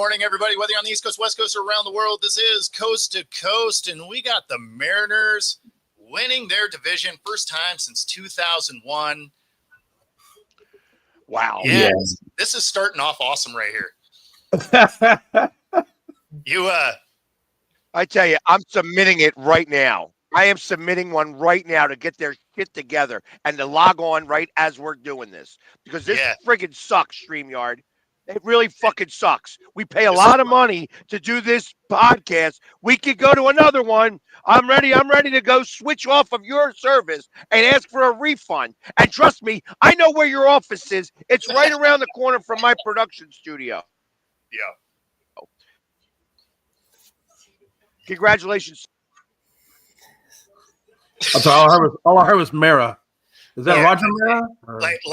morning, everybody. Whether you're on the East Coast, West Coast, or around the world, this is Coast to Coast, and we got the Mariners winning their division first time since 2001. Wow. Yeah, this is starting off awesome right here. I tell you, I'm submitting it right now. I am submitting one right now to get their shit together and to log on right as we're doing this because this friggin' sucks, StreamYard. It really fucking sucks. We pay a lot of money to do this podcast. We could go to another one. I'm ready to go switch off of your service and ask for a refund. And trust me, I know where your office is. It's right around the corner from my production studio. Yeah. Congratulations. I'm sorry, all I heard was Mara. Is that Roger Mara?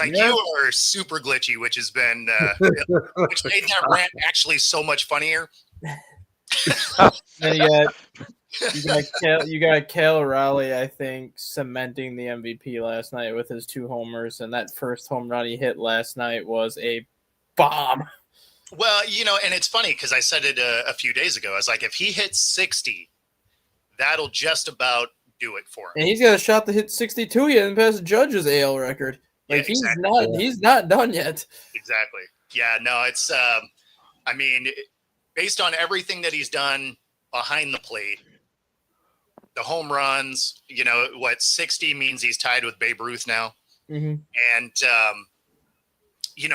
You are super glitchy, which has been which made that rant actually so much funnier. And you got Cal Raleigh, I think, cementing the MVP last night with his 2 homers, and that first home run he hit last night was a bomb. Well, and it's funny because I said it a few days ago. I was like, if he hits 60, that'll just about do it for him. And he's got a shot to hit 62 yet and pass Judge's AL record. Like he's not done yet. Exactly. Yeah, no, it's based on everything that he's done behind the plate, the home runs, 60 means he's tied with Babe Ruth now. Mm-hmm. And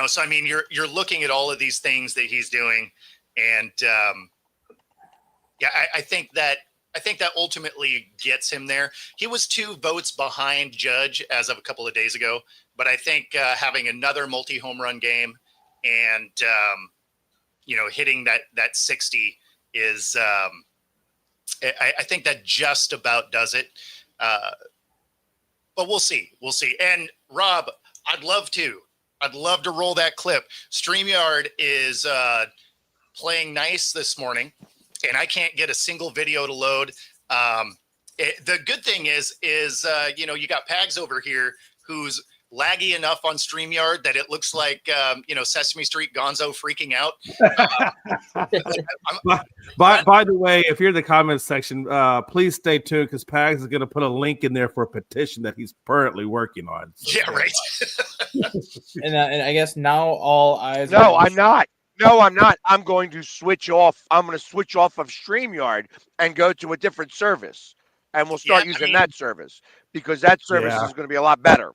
so I mean you're looking at all of these things that he's doing, and I think that ultimately gets him there. He was 2 votes behind Judge as of a couple of days ago, but I think having another multi-home run game and hitting that 60 is I think that just about does it. But we'll see. And Rob, I'd love to roll that clip. StreamYard is playing nice this morning, and I can't get a single video to load. The good thing is you got Pags over here who's laggy enough on StreamYard that it looks like Sesame Street Gonzo freaking out. By the way, if you're in the comments section, please stay tuned because Pags is going to put a link in there for a petition that he's currently working on. So, yeah, right. and I guess now all eyes. No, I'm not. I'm going to switch off. I'm going to switch off of StreamYard and go to a different service, and we'll start using that service because that service is going to be a lot better.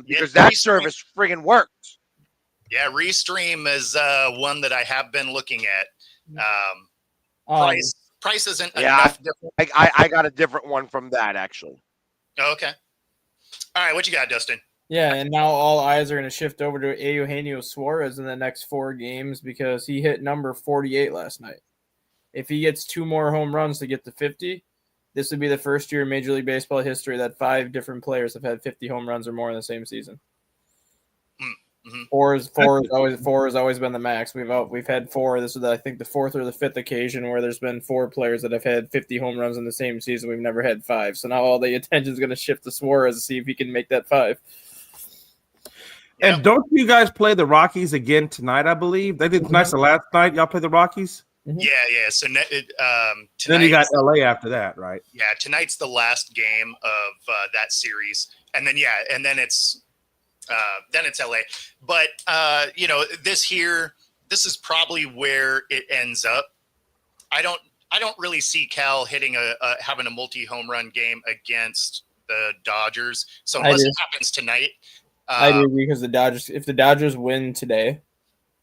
Because that service friggin' works. Yeah, Restream is one that I have been looking at. Price isn't enough. I got a different one from that actually. Oh, okay. All right, what you got, Dustin? Yeah, and now all eyes are going to shift over to Eugenio Suarez in the next 4 games because he hit number 48 last night. If he gets 2 more home runs to get to 50, this would be the first year in Major League Baseball history that 5 different players have had 50 home runs or more in the same season. Mm-hmm. Four has always been the max. We've had 4. This is I think the 4th or the 5th occasion where there's been 4 players that have had 50 home runs in the same season. We've never had 5. So now all the attention is going to shift to Suarez to see if he can make that 5. And don't you guys play the Rockies again tonight? I believe they did nice last night. Y'all play the Rockies. Mm-hmm. Yeah. So then you got LA after that, right? Yeah, tonight's the last game of that series, and then it's LA. But this is probably where it ends up. I don't really see Cal hitting having a multi-home run game against the Dodgers. So unless it happens tonight, I do because if the Dodgers win today,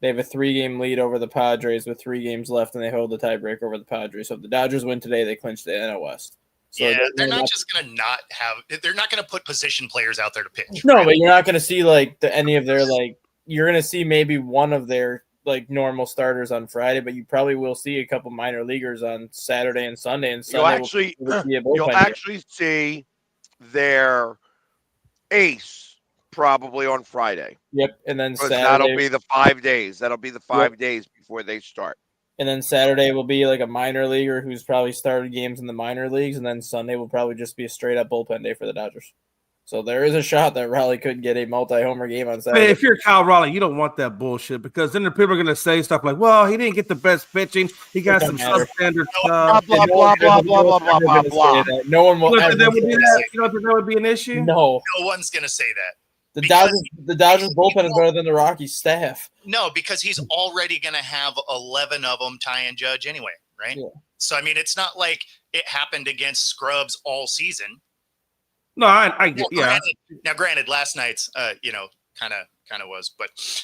they have a 3-game lead over the Padres with 3 games left, and they hold the tiebreaker over the Padres. So if the Dodgers win today, they clinch the NL West. So they're not just going to they're not going to put position players out there to pitch. No, but you're not going to see any of their you're going to see maybe one of their normal starters on Friday, but you probably will see a couple minor leaguers on Saturday and Sunday. And Sunday you'll actually see their ace probably on Friday. Yep, and then Saturday that'll be the 5 days. That'll be the 5 days before they start. And then Saturday will be a minor leaguer who's probably started games in the minor leagues, and then Sunday will probably just be a straight up bullpen day for the Dodgers. So there is a shot that Raleigh could get a multi-homer game on I Saturday. mean, if you're Kyle Raleigh, you don't want that bullshit because then the people are going to say stuff like, "Well, he didn't get the best pitching. He got some substandard Blah stuff." blah blah blah blah blah blah blah blah. No one will You don't ever think that would say be that. that? You don't think that would be an issue? No. No one's going to say that. The Dodgers bullpen is better than the Rockies staff. No, because he's already going to have 11 of them tie and judge anyway, right? Yeah. So, I mean, it's not like it happened against scrubs all season. No, I get, yeah. Granted, last night's, kind of was, but it's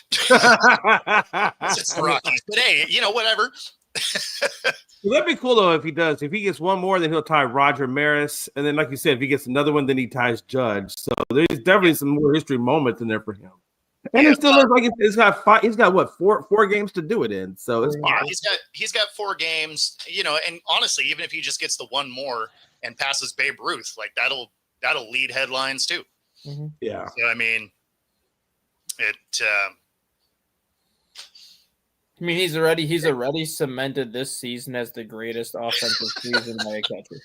the Rockies. But hey, whatever. Well, that'd be cool though if he does. If he gets one more, then he'll tie Roger Maris, and then, like you said, if he gets another one, then he ties Judge. So there's definitely some more history moments in there for him. And it still looks like he's got five. He's got what four games to do it in. So it's fine. He's got 4 games. And honestly, even if he just gets the one more and passes Babe Ruth, like that'll lead headlines too. Mm-hmm. Yeah. So I mean, it. I mean, he's already cemented this season as the greatest offensive season by a catcher.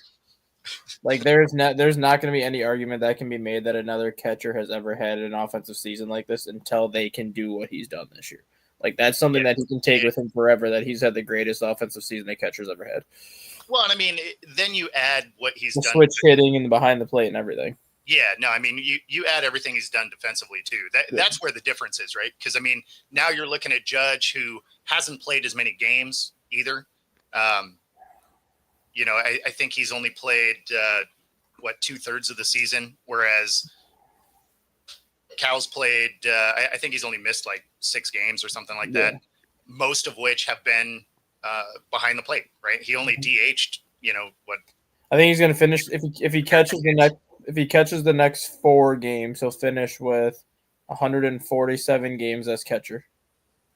Like there's not going to be any argument that can be made that another catcher has ever had an offensive season like this until they can do what he's done this year. Like that's something that he can take with him forever. That he's had the greatest offensive season a catcher's ever had. Well, and I mean, then you add what he's done, switch hitting and behind the plate and everything. Yeah, no, I mean, you add everything he's done defensively too. That's where the difference is, right? Because I mean, now you're looking at Judge, who hasn't played as many games either. I think he's only played 2/3 of the season, whereas Cal's played. I think he's only missed like 6 games or something like that. Most of which have been behind the plate, right? He only DH'd. I think he's going to finish if he catches the next 4 games, he'll finish with 147 games as catcher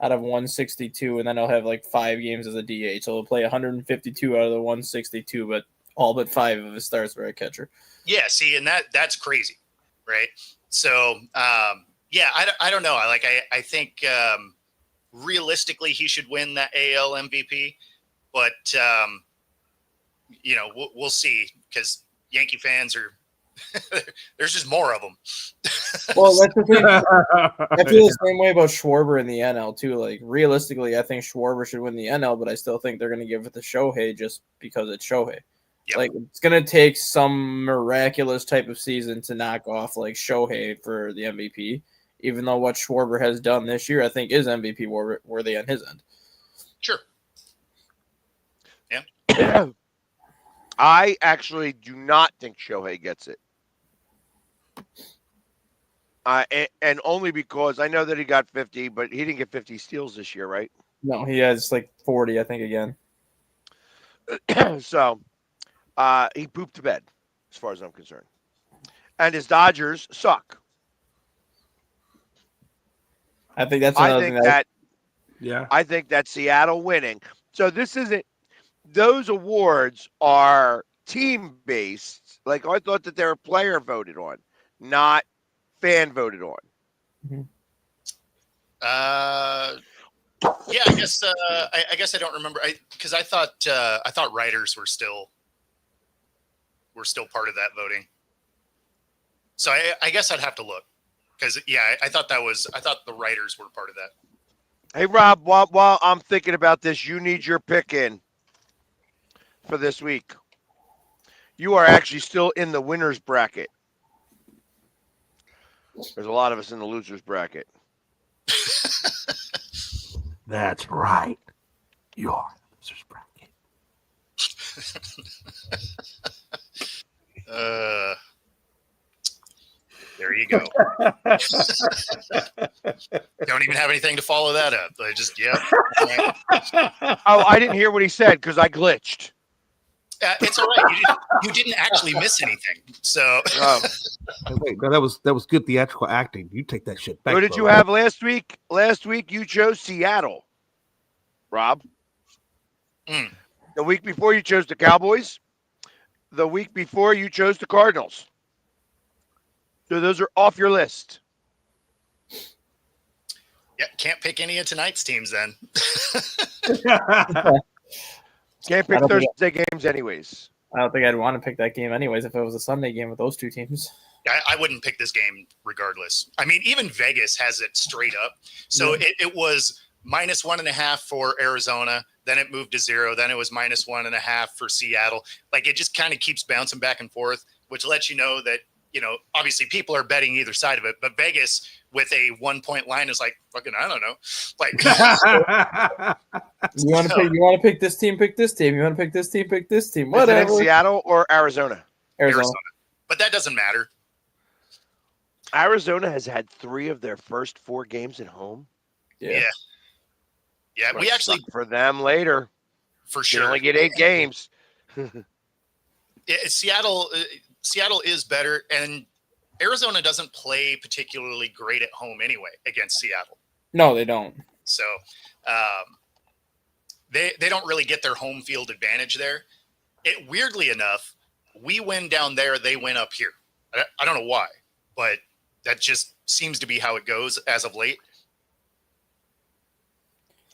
out of 162, and then he'll have like 5 games as a DH. So he'll play 152 out of the 162, but all but 5 of his starts were at catcher. Yeah, see, and that's crazy, right? So, I don't know. I think realistically he should win that AL MVP, but we'll see because Yankee fans are. There's just more of them. Well, that's the thing. I feel the same way about Schwarber in the NL too. Like realistically, I think Schwarber should win the NL, but I still think they're going to give it to Shohei just because it's Shohei. Yep. Like it's going to take some miraculous type of season to knock off like Shohei for the MVP. Even though what Schwarber has done this year, I think is MVP worthy on his end. Sure. Yeah. I actually do not think Shohei gets it. And only because I know that he got 50, but he didn't get 50 steals this year, right? No, he has like 40, I think, again. So he pooped to bed, as far as I'm concerned. And his Dodgers suck. I think that's another thing. I think that Seattle winning. So this isn't. Those awards are team-based. Like, I thought that they were player voted on, not fan voted on. Mm-hmm. Yeah, I guess. I guess I don't remember. Because I thought writers were still part of that voting. So I guess I'd have to look. Because I thought the writers were part of that. Hey Rob, while I'm thinking about this, you need your pick in for this week. You are actually still in the winner's bracket. There's a lot of us in the loser's bracket. That's right. You are in the loser's bracket. There you go. Don't even have anything to follow that up. I just, Oh, I didn't hear what he said because I glitched. It's all right. You didn't actually miss anything. So. Wait, no, that was good theatrical acting. You take that shit back. What did you have last week? Last week you chose Seattle, Rob. The week before you chose the Cowboys. The week before you chose the Cardinals. So those are off your list. Yeah, can't pick any of tonight's teams then. Can't pick Thursday games anyways. I don't think I'd want to pick that game anyways if it was a Sunday game with those two teams. I wouldn't pick this game regardless. I mean, even Vegas has it straight up. So it was -1.5 for Arizona. Then it moved to 0. Then it was -1.5 for Seattle. Like, it just kind of keeps bouncing back and forth, which lets you know that, obviously people are betting either side of it. But Vegas with a 1-point line is like, fucking, I don't know. Like, you want to pick this team, pick this team. You want to pick this team, pick this team. Whatever. Is it in Whatever. Seattle or Arizona? Arizona. But that doesn't matter. Arizona has had 3 of their first 4 games at home. Yeah. We actually for them later. For sure. They only get 8 games. Seattle is better, and Arizona doesn't play particularly great at home anyway against Seattle. No, they don't. So they don't really get their home field advantage there. Weirdly enough, we win down there, they win up here. I don't know why, but that just seems to be how it goes as of late.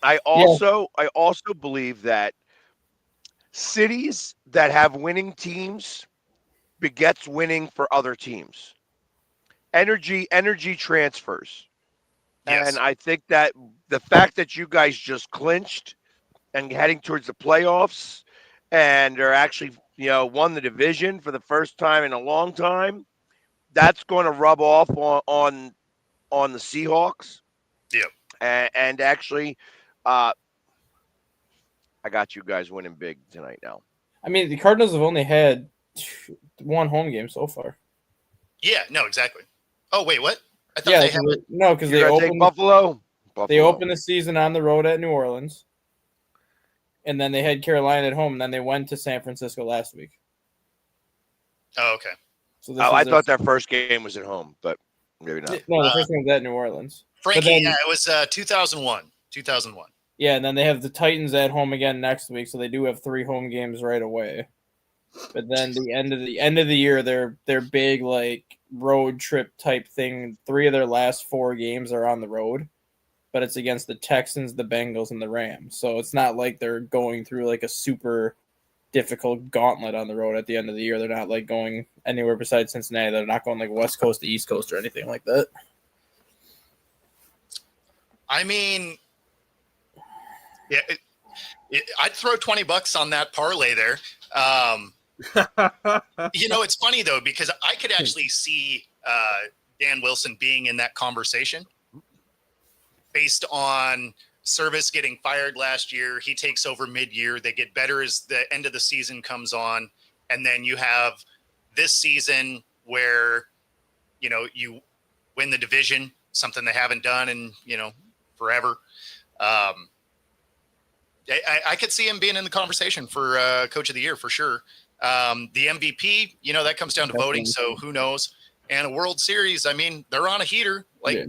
I also believe that cities that have winning teams begets winning for other teams. Energy transfers. Yes. And I think that the fact that you guys just clinched and heading towards the playoffs and are actually, won the division for the first time in a long time, that's going to rub off on the Seahawks. Yeah. And actually, I got you guys winning big tonight now. I mean, the Cardinals have only had 1 home game so far. Yeah, no, exactly. Oh, wait, what? I thought they had it. No, because they opened Buffalo. They opened the season on the road at New Orleans. And then they had Carolina at home, and then they went to San Francisco last week. Oh, okay. So I thought their first game was at home, but maybe not. No, the first game was at New Orleans. Frankie, it was 2001. 2001. Yeah, and then they have the Titans at home again next week, so they do have 3 home games right away. But then the end of the year, their big like road trip type thing. 3 of their last 4 games are on the road, but it's against the Texans, the Bengals, and the Rams. So it's not like they're going through like a super difficult gauntlet on the road at the end of the year. They're not like going anywhere besides Cincinnati. They're not going like West Coast to East Coast or anything like that. I mean, yeah, I'd throw $20 on that parlay there. It's funny though, because I could actually see Dan Wilson being in that conversation based on Service getting fired last year. He takes over mid-year. They get better as the end of the season comes on. And then you have this season where, you win the division, something they haven't done in, forever. I could see him being in the conversation for Coach of the Year for sure. The MVP, that comes down to voting, so who knows? And a World Series, I mean, they're on a heater. I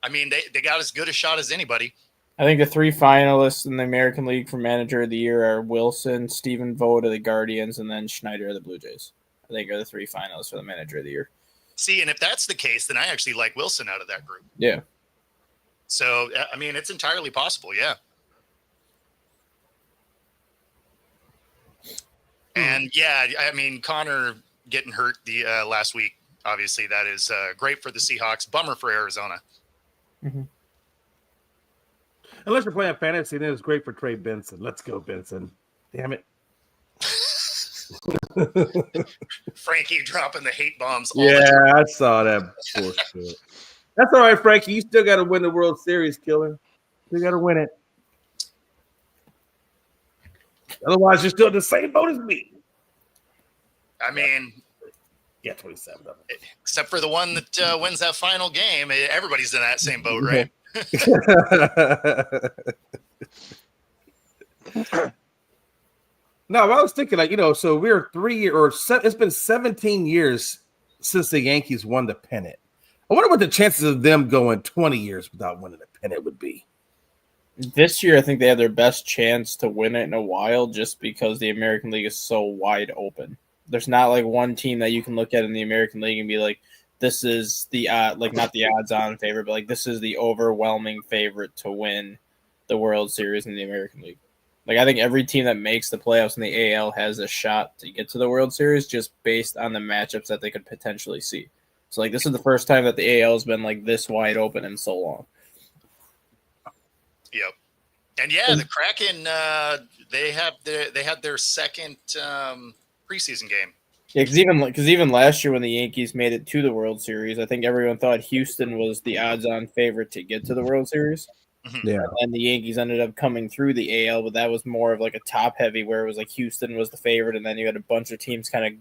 mean, they got as good a shot as anybody. I think the 3 finalists in the American League for Manager of the Year are Wilson, Stephen Vogt of the Guardians, and then Schneider of the Blue Jays. I think are the 3 finalists for the Manager of the Year. See, and if that's the case, then I actually like Wilson out of that group. Yeah. So, I mean, it's entirely possible, yeah. And, yeah, I mean, Connor getting hurt the last week, obviously, that is great for the Seahawks. Bummer for Arizona. Mm-hmm. Unless you're playing fantasy, then it's great for Trey Benson. Let's go, Benson. Damn it. Frankie dropping the hate bombs. Yeah, I saw that bullshit. That's all right, Frankie. You still got to win the World Series, killer. You got to win it. Otherwise, you're still in the same boat as me. I mean, yeah, 27 of it. Except for the one that wins that final game. Everybody's in that same boat, right? No, I was thinking, so we're 3 years, or it's been 17 years since the Yankees won the pennant. I wonder what the chances of them going 20 years without winning the pennant would be. This year, I think they have their best chance to win it in a while just because the American League is so wide open. There's not like one team that you can look at in the American League and be like, this is the not the odds-on favorite, but like this is the overwhelming favorite to win the World Series in the American League. Like I think every team that makes the playoffs in the AL has a shot to get to the World Series just based on the matchups that they could potentially see. So like this is the first time that the AL has been like this wide open in so long. Yep. And yeah, the Kraken they had their second preseason game. Yeah, because even last year when the Yankees made it to the World Series, I think everyone thought Houston was the odds-on favorite to get to the World Series. Yeah. And the Yankees ended up coming through the AL, but that was more of like a top-heavy where it was like Houston was the favorite, and then you had a bunch of teams kind of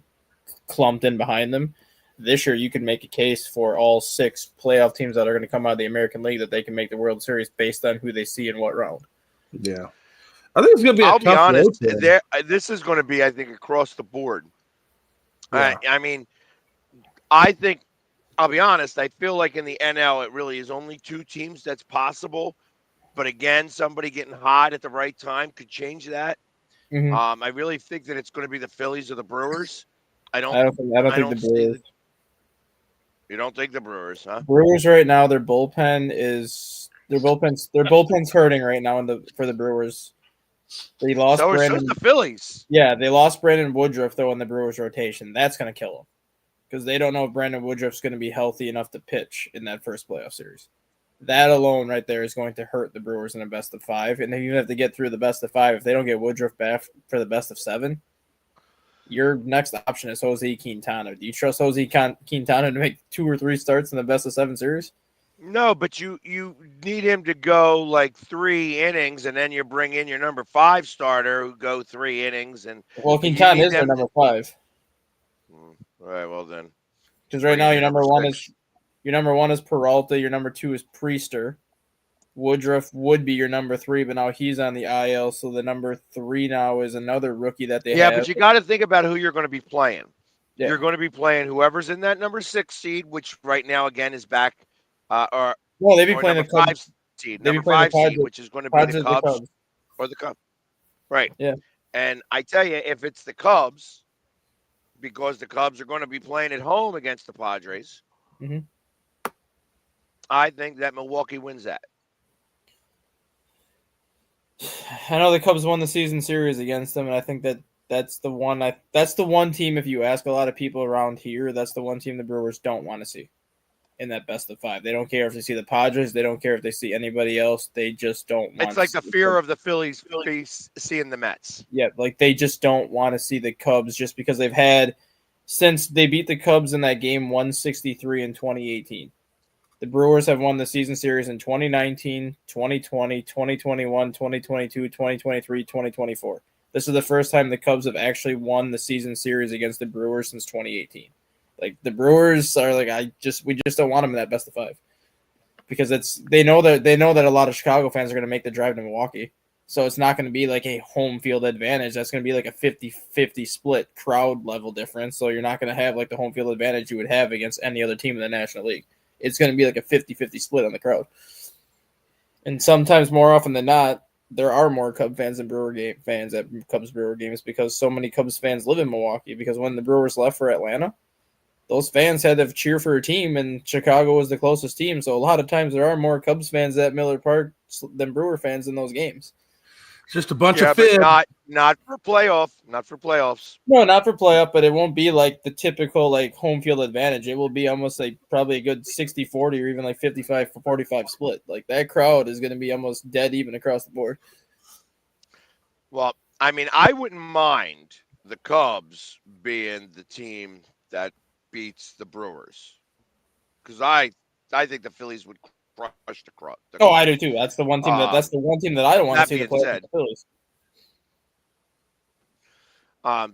clumped in behind them. This year, you can make a case for all 6 playoff teams that are going to come out of the American League that they can make the World Series based on who they see in what round. Yeah. I think it's going to be I'll be honest. road This is going to be, I think, across the board. Yeah. I mean, I think, I'll be honest, I feel like in the NL, it really is only 2 teams that's possible. But again, somebody getting hot at the right time could change that. Mm-hmm. I really think that it's going to be the Phillies or the Brewers. I don't think the Brewers. You don't think the Brewers, huh? Brewers right now, their bullpen's hurting right now for the Brewers. They lost So Brandon. is the Phillies. Yeah, they lost Brandon Woodruff though in the Brewers rotation. That's going to kill them because they don't know if Brandon Woodruff's going to be healthy enough to pitch in that first playoff series. That alone right there is going to hurt the Brewers in a best of 5. And then you have to get through the best of 5. If they don't get Woodruff back for the best of 7, your next option is Jose Quintana. Do you trust Jose Quintana to make 2 or 3 starts in the best of 7 series? No, but you need him to go like 3 innings, and then you bring in your number 5 starter who go 3 innings. And well, Quintana is their number 5. All right, well then, because right now your number 1 is Peralta, your number 2 is Priester. Woodruff would be your number 3, but now he's on the IL, so the number 3 now is another rookie that they have. Yeah, but you got to think about who you're going to be playing. Yeah. You're going to be playing whoever's in that number 6 seed, which right now again is back. They'd be playing the Cubs. 5 seed, number 5 seed, which is going to be the Cubs or the Cubs. Right. Yeah. And I tell you, if it's the Cubs, because the Cubs are going to be playing at home against the Padres, I think that Milwaukee wins that. I know the Cubs won the season series against them, and I think that's the one team. If you ask a lot of people around here, that's the one team the Brewers don't want to see in that best of 5. They don't care if they see the Padres. They don't care if they see anybody else. They just don't want. It's like the fear of the Phillies seeing the Mets. Yeah, like they just don't want to see the Cubs just because they've had since they beat the Cubs in that game 163 in 2018. The Brewers have won the season series in 2019, 2020, 2021, 2022, 2023, 2024. This is the first time the Cubs have actually won the season series against the Brewers since 2018. Like the Brewers are like we just don't want them in that best of 5 because they know that a lot of Chicago fans are going to make the drive to Milwaukee. So it's not going to be like a home field advantage. That's going to be like a 50-50 split crowd level difference. So you're not going to have like the home field advantage you would have against any other team in the National League. It's going to be like a 50-50 split on the crowd. And sometimes more often than not, there are more Cubs fans than Brewer fans at Cubs Brewer games because so many Cubs fans live in Milwaukee. Because when the Brewers left for Atlanta, those fans had to cheer for a team, and Chicago was the closest team. So a lot of times there are more Cubs fans at Miller Park than Brewer fans in those games. It's just a bunch of fibs. Not for playoffs. No, not for playoff, but it won't be like the typical like home field advantage. It will be almost like probably a good 60-40 or even like 55-45 split. Like that crowd is going to be almost dead even across the board. Well, I mean, I wouldn't mind the Cubs being the team that beats the Brewers because I think the Phillies would crush the crowd. I do too. That's the one team that's the one team that I don't want to see the playoffs with the Phillies.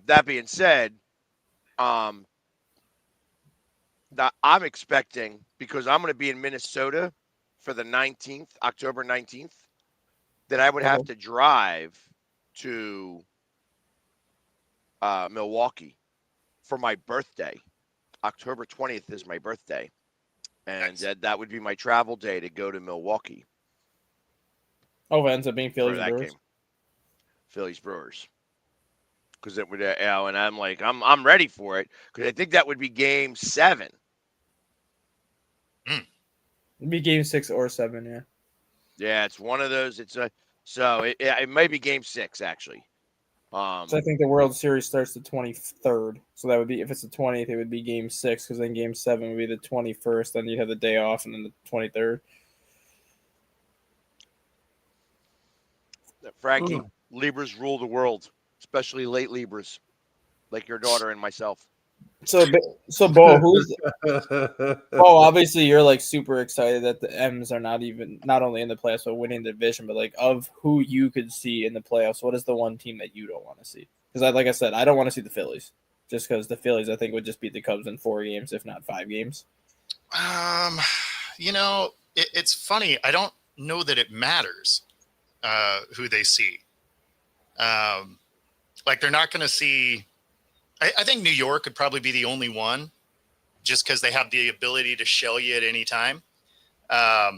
That being said, I'm expecting because I'm going to be in Minnesota for the 19th, October 19th, that I would have to drive to Milwaukee for my birthday. October 20th is my birthday. And that would be my travel day to go to Milwaukee. Oh, it ends up being Phillies Brewers. Game. Phillies Brewers. Because it would, and I'm like, I'm ready for it because I think that would be Game 7. It'd be Game 6 or 7, yeah. Yeah, it's one of those. It might be Game 6 actually. So I think the World Series starts the 23rd. So that would be, if it's the 20th, it would be Game 6, because then Game 7 would be the 21st. Then you'd have the day off, and then the 23rd. Frankie, Libras rule the world, especially late Libras, like your daughter and myself. So Bo, obviously you're like super excited that the M's are not only in the playoffs but winning the division, but like of who you could see in the playoffs, what is the one team that you don't want to see? Because like I said, I don't want to see the Phillies, just because the Phillies I think would just beat the Cubs in 4 games, if not 5 games. It's funny. I don't know that it matters who they see. Like they're not going to see. I think New York could probably be the only one, just because they have the ability to shell you at any time. But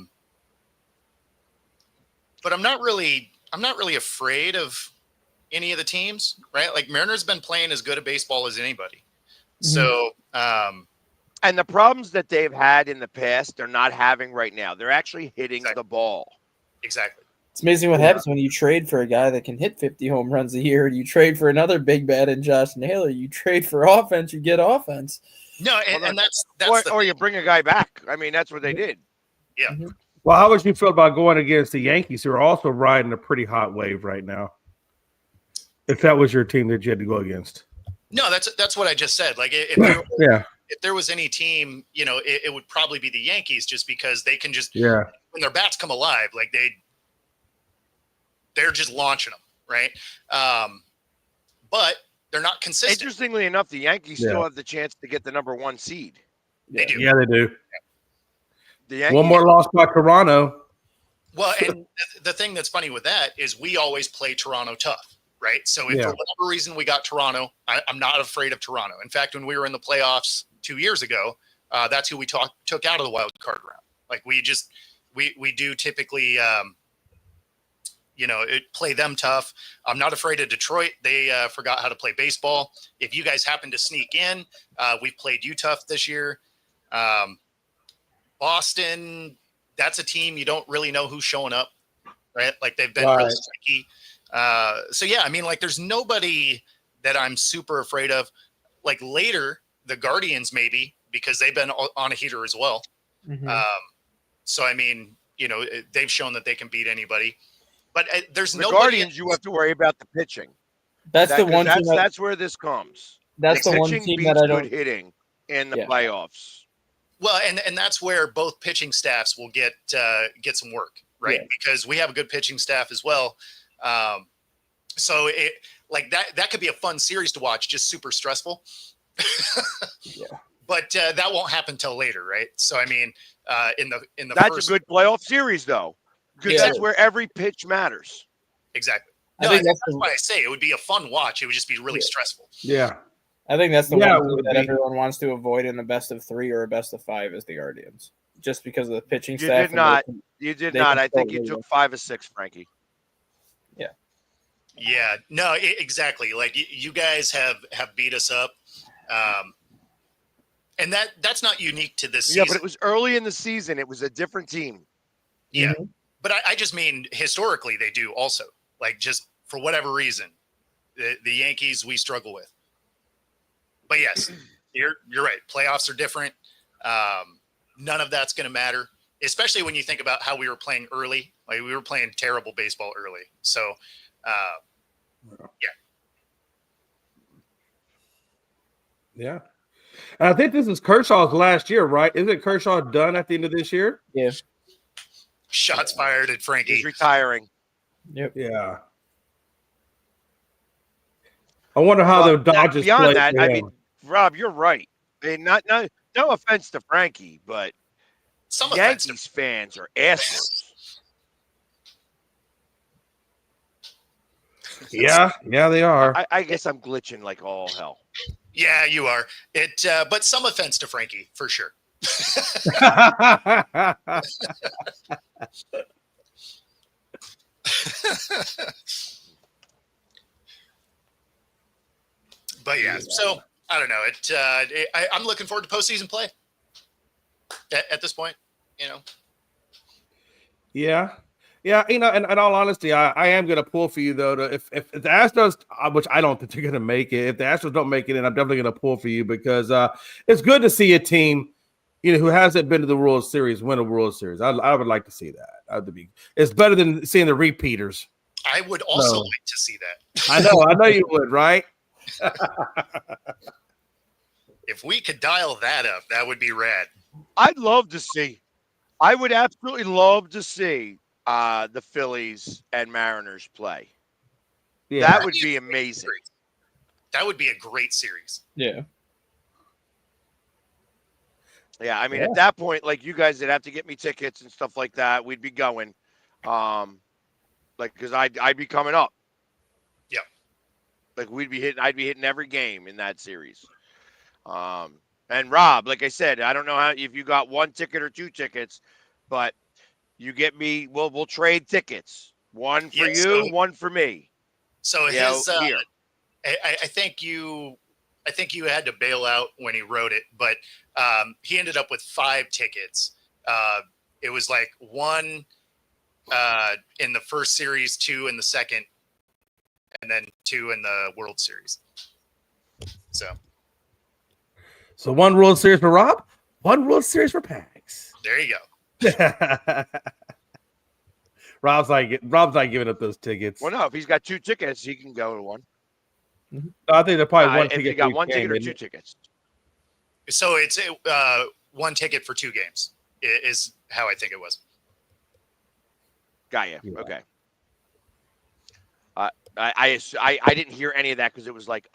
I'm not really afraid of any of the teams, right? Like Mariners been playing as good a baseball as anybody. Mm-hmm. So, and the problems that they've had in the past, they're not having right now. They're actually hitting the ball. Exactly. It's amazing what happens when you trade for a guy that can hit 50 home runs a year. You trade for another big bat in Josh Naylor. You trade for offense, you get offense. No, and that's or you bring a guy back. I mean, that's what they did. Yeah. Mm-hmm. Well, how would you feel about going against the Yankees, who are also riding a pretty hot wave right now? If that was your team that you had to go against. No, that's what I just said. Like if there was any team, it would probably be the Yankees, just because they can just when their bats come alive, like they're just launching them, right? But they're not consistent. Interestingly enough, the Yankees still have the chance to get the number 1 seed. They do. Yeah, they do. The Yankees, one more loss by Toronto. Well, and the thing that's funny with that is we always play Toronto tough, right? So if for whatever reason we got Toronto, I'm not afraid of Toronto. In fact, when we were in the playoffs 2 years ago, that's who we took out of the wild card round. Like we do typically play them tough. I'm not afraid of Detroit. They forgot how to play baseball. If you guys happen to sneak in, we've played you tough this year. Boston, that's a team you don't really know who's showing up, right? Like they've been really streaky. So yeah, I mean, like there's nobody that I'm super afraid of. Like later, the Guardians maybe, because they've been on a heater as well. Mm-hmm. So I mean, they've shown that they can beat anybody. But there's no Guardians. You have to worry about the pitching. That's where this comes. That's the one team that I don't good hitting in the playoffs. Well, and that's where both pitching staffs will get some work, right? Yeah. Because we have a good pitching staff as well. So it like that could be a fun series to watch, just super stressful. Yeah. But that won't happen till later, right? So I mean, in the that's a good playoff series though. Because that's where every pitch matters. Exactly. No, that's why I say it would be a fun watch. It would just be really stressful. Yeah. I think that's the one that everyone wants to avoid in a best of 3 or a best of 5 is the Guardians. Just because of the pitching staff. You did not. I think you took 5 of 6, Frankie. Yeah. Yeah. No, exactly. Like you guys have beat us up. And that's not unique to this season. Yeah, but it was early in the season. It was a different team. Yeah. Mm-hmm. But I just mean historically they do also. Like just for whatever reason, the Yankees we struggle with. But yes, you're right. Playoffs are different. None of that's going to matter, especially when you think about how we were playing early. Like we were playing terrible baseball early. So, yeah. I think this is Kershaw's last year, right? Isn't Kershaw done at the end of this year? Yeah. Shots fired at Frankie. He's retiring. Yep. Yeah. I wonder how the Dodgers beyond that. I mean, Rob, you're right. I mean, no offense to Frankie, but some Yankees fans are assholes. Yeah, they are. I guess I'm glitching like all hell. Yeah, you are. But some offense to Frankie for sure. But yeah, so I don't know. I'm looking forward to postseason play. At this point, Yeah, Yeah, in all honesty, I am going to pull for you though. If the Astros, which I don't think they're going to make it, if the Astros don't make it, then I'm definitely going to pull for you because it's good to see a team, who hasn't been to the World Series win a World Series. I would like to see that. It's better than seeing the repeaters. I would also like to see that. I know you would, right? If we could dial that up, that would be rad. I'd love to see. I would absolutely love to see the Phillies and Mariners play. Yeah, that would be amazing. That would be a great series. Yeah. Yeah, I mean, at that point, like you guys would have to get me tickets and stuff like that. We'd be going, because I'd be coming up. Yeah, like I'd be hitting every game in that series. And Rob, like I said, I don't know if you got one ticket or two tickets, but you get me. We'll trade tickets. One for you, one for me. So his here. I think you had to bail out when he wrote it, but he ended up with 5 tickets. It was like 1 in the first series, 2 in the second, and then 2 in the World Series. So 1 World Series for Rob, 1 World Series for Pags. There you go. Rob's not giving up those tickets. Well, no, if he's got 2 tickets, he can go to 1. Mm-hmm. I think they're probably 1 ticket. If you got 1 ticket or 2 tickets. So it's 1 ticket for 2 games is how I think it was. Got you. Yeah. Okay. I didn't hear any of that because it was like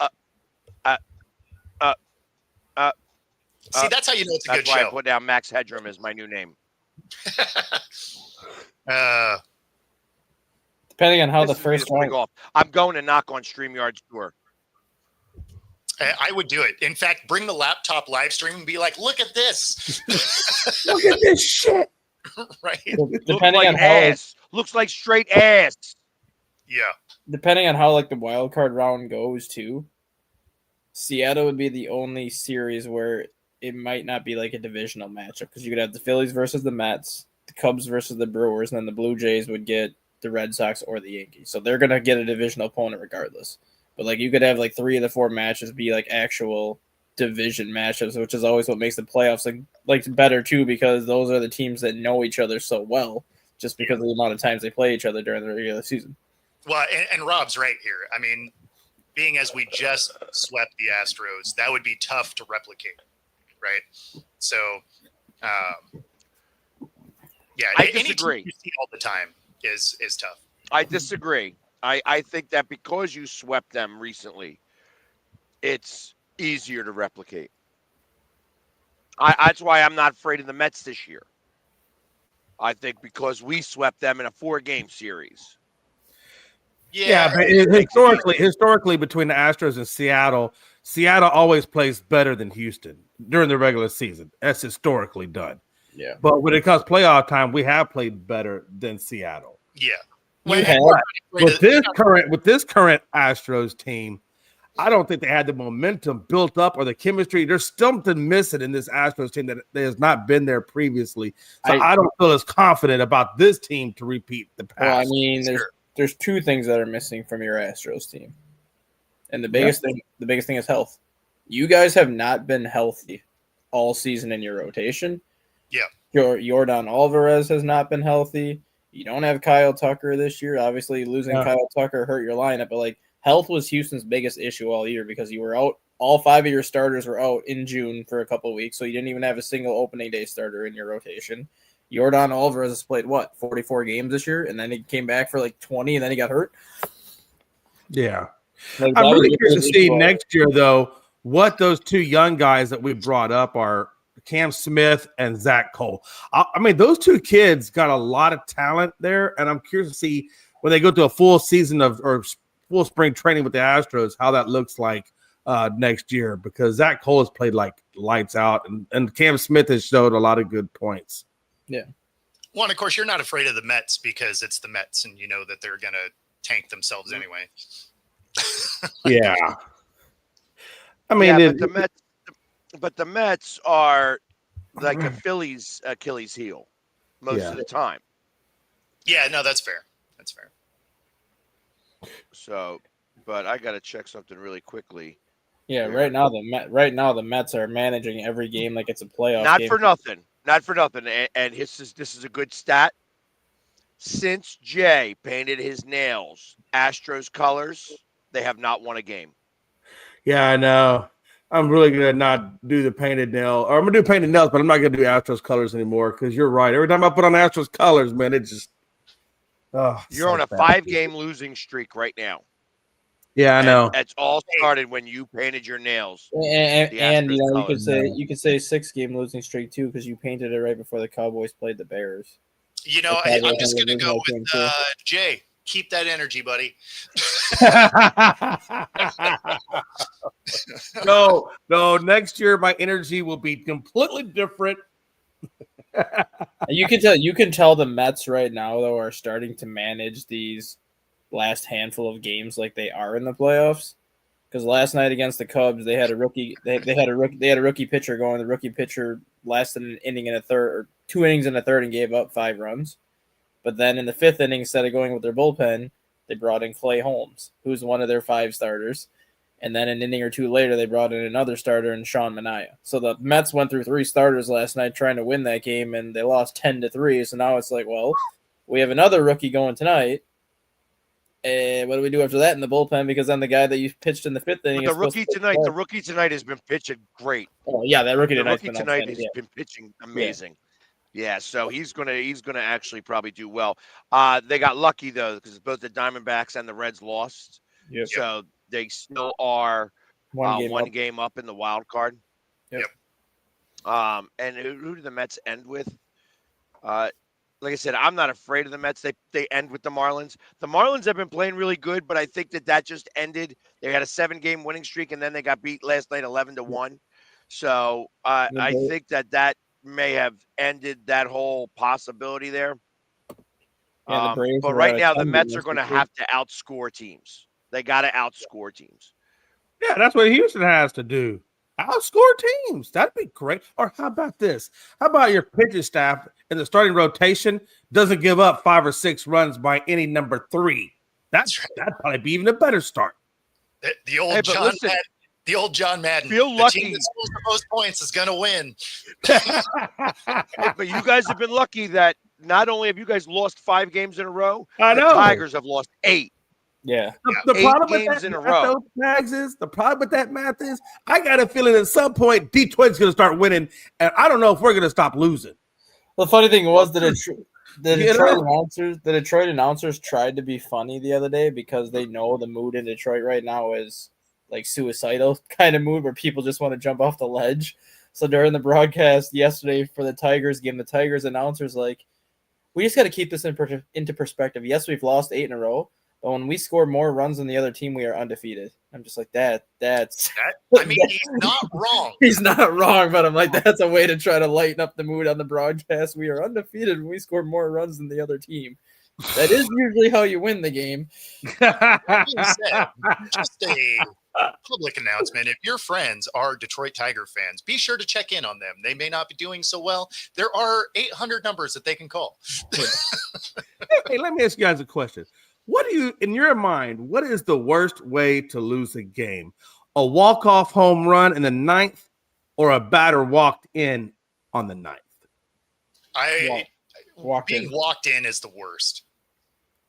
See, that's how you know it's a good show. That's why I put down Max Headroom as my new name. Depending on how the first round. I'm going to knock on StreamYard's door. I would do it. In fact, bring the laptop live stream and be like, look at this. Look at this shit. Right. Depending on ass. Looks like straight ass. Yeah. Depending on how like the wild card round goes too, Seattle would be the only series where it might not be like a divisional matchup because you could have the Phillies versus the Mets, the Cubs versus the Brewers, and then the Blue Jays would get the Red Sox or the Yankees. So they're gonna get a divisional opponent regardless. But like you could have like 3 of the 4 matches be like actual division matchups, which is always what makes the playoffs like better too, because those are the teams that know each other so well, just because of the amount of times they play each other during the regular season. Well, and Rob's right here. I mean, being as we just swept the Astros, that would be tough to replicate, right? So, yeah, I disagree. You see all the time is tough. I disagree. I think that because you swept them recently, it's easier to replicate. That's why I'm not afraid of the Mets this year. I think because we swept them in a 4-game series. Yeah, but historically between the Astros and Seattle always plays better than Houston during the regular season. That's historically done. Yeah. But when it comes playoff time, we have played better than Seattle. Yeah. With this current Astros team, I don't think they had the momentum built up or the chemistry. There's something missing in this Astros team that has not been there previously. So I don't feel as confident about this team to repeat the past. Well, I mean, there's 2 things that are missing from your Astros team. And the biggest thing is health. You guys have not been healthy all season in your rotation. Yeah. Yordan Alvarez has not been healthy. You don't have Kyle Tucker this year. Obviously, losing Kyle Tucker hurt your lineup, but like health was Houston's biggest issue all year because you were out. All 5 of your starters were out in June for a couple of weeks, so you didn't even have a single opening day starter in your rotation. Yordan Alvarez has played 44 games this year, and then he came back for like 20, and then he got hurt. Yeah, I'm really curious to see next year though what those 2 young guys that we brought up are. Cam Smith and Zach Cole. I mean, those 2 kids got a lot of talent there, and I'm curious to see when they go to a full season or full spring training with the Astros, how that looks like next year, because Zach Cole has played like lights out, and Cam Smith has showed a lot of good points. Yeah. Well, and of course, you're not afraid of the Mets because it's the Mets, and you know that they're going to tank themselves anyway. Yeah. I mean, but the Mets are like a Phillies Achilles heel most of the time. Yeah, no, that's fair. That's fair. So, but I got to check something really quickly. Yeah, here. right now the Mets are managing every game like it's a playoff Not game. for nothing. Not for nothing. And this is a good stat. Since Jay painted his nails Astros colors, they have not won a game. Yeah, I know. I'm really gonna not do the painted nail, or I'm gonna do painted nails, but I'm not gonna do Astros colors anymore because you're right. Every time I put on Astros colors, man, it just You're on a 5-game losing streak right now. Yeah, I know. It's all started when you painted your nails. And you know, colors. you could say 6-game losing streak too because you painted it right before the Cowboys played the Bears. You know, I'm just gonna go with Jay. Keep that energy, buddy. No. Next year, my energy will be completely different. You can tell the Mets right now though are starting to manage these last handful of games like they are in the playoffs. Because last night against the Cubs, they had a rookie. They had a rookie pitcher going. The rookie pitcher lasted an inning and a third, or 2 innings and a third, and gave up 5 runs. But then in the 5th inning, instead of going with their bullpen, they brought in Clay Holmes, who's one of their 5 starters. And then an inning or 2 later, they brought in another starter in Sean Manaea. So the Mets went through 3 starters last night trying to win that game, and they lost 10-3. So now it's like, well, we have another rookie going tonight. And what do we do after that in the bullpen? Because then the guy that you pitched in the 5th inning, the rookie tonight has been pitching great. Oh yeah, that rookie tonight has been pitching amazing. Yeah, so he's gonna actually probably do well. They got lucky though because both the Diamondbacks and the Reds lost. Yep. So they still are one game up in the wild card. Yep. And who do the Mets end with? Like I said, I'm not afraid of the Mets. They end with the Marlins. The Marlins have been playing really good, but I think that just ended. They had a 7-game winning streak, and then they got beat last night 11-1. So I think that may have ended that whole possibility there. Yeah, but right now, the Mets are going to have to outscore teams. They got to outscore teams. Yeah, that's what Houston has to do. Outscore teams. That'd be great. Or how about this? How about your pitching staff in the starting rotation doesn't give up 5 or 6 runs by any number 3? That'd probably be even a better start. The old John Madden. Feel lucky. The team that scores the most points is going to win. But you guys have been lucky that not only have you guys lost 5 games in a row, the Tigers have lost 8. Yeah. The 8 problem games with that in a row. The problem with that math is I got a feeling at some point Detroit's going to start winning, and I don't know if we're going to stop losing. The funny thing was that the Detroit announcers tried to be funny the other day because they know the mood in Detroit right now is like suicidal kind of mood where people just want to jump off the ledge. So during the broadcast yesterday for the Tigers game, the Tigers announcers like, we just got to keep this into perspective. Yes, we've lost 8 in a row. But when we score more runs than the other team, we are undefeated. I'm just like, that's I mean, he's not wrong. He's not wrong, but I'm like, that's a way to try to lighten up the mood on the broadcast. We are undefeated when we score more runs than the other team. That is usually how you win the game. Just a public announcement. If your friends are Detroit Tiger fans, be sure to check in on them. They may not be doing so well. There are 800 numbers that they can call. Hey, let me ask you guys a question. What do you, in your mind, what is the worst way to lose a game? A walk-off home run in the 9th or a batter walked in on the 9th? Being walked in is the worst.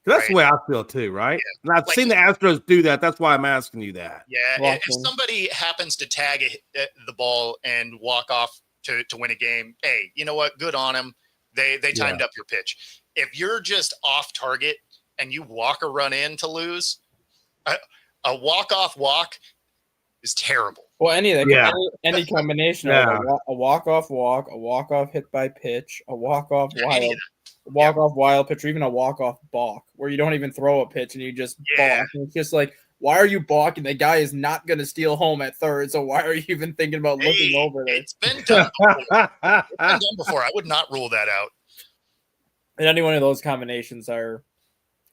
That's the way I feel too, right? Yeah. And I've seen the Astros do that. That's why I'm asking you that. Yeah, if somebody happens to tag the ball and walk off to win a game, hey, you know what? Good on them. They timed up your pitch. If you're just off target and you walk a run in to lose, a walk-off walk is terrible. Well, any combination of a walk-off walk, a walk-off hit by pitch, a walk-off wild pitch, or even a walk-off balk, where you don't even throw a pitch and you just balk. And it's just like, why are you balking? The guy is not going to steal home at third, so why are you even thinking about looking over there? It's been done before. I would not rule that out. And any one of those combinations are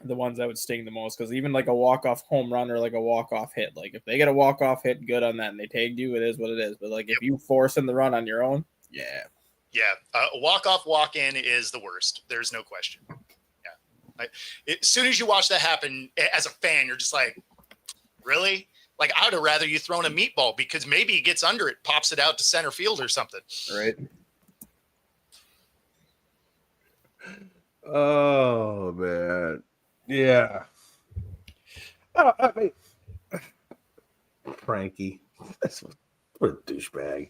the ones that would sting the most, because even like a walk-off home run or like a walk-off hit, like if they get a walk-off hit, good on that, and they tagged you, it is what it is. But like if you force in the run on your own, a walk-off walk-in is the worst. There's no question. As soon as you watch that happen, as a fan, you're just like, really? Like, I would have rather you thrown a meatball because maybe he gets under it, pops it out to center field or something. Right. Oh man, yeah. I mean, Frankie, what a douchebag.